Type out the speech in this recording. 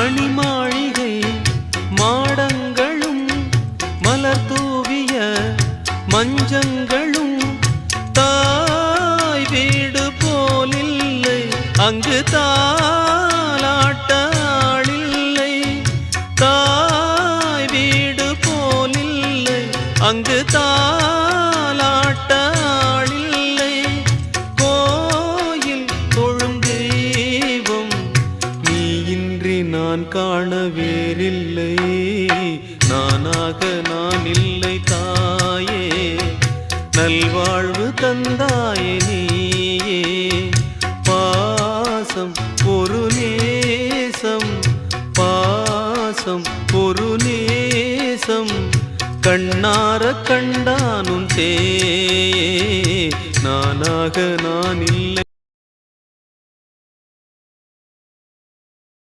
மணிமாளிகை மாடங்களும் மலர் தூவிய மஞ்சங்களும் தாய் வீடு போலில்லை அங்கு தாலாட்ட ஆளில்லை தாய் வீடு போலில்லை அங்கு தாலாட்ட ஆளில்லை கோயில் தொழும் தெய்வம் நீ இன்றி நான் காண வேறில்லை நானாக நான் இல்லை தாயே நல்வாழ்வு தந்தாயே நீயே பாசம் ஒரு நேசம் பாசம் ஒரு நேசம் கண்ணார கண்டானும் தே நானாக நான் இல்லை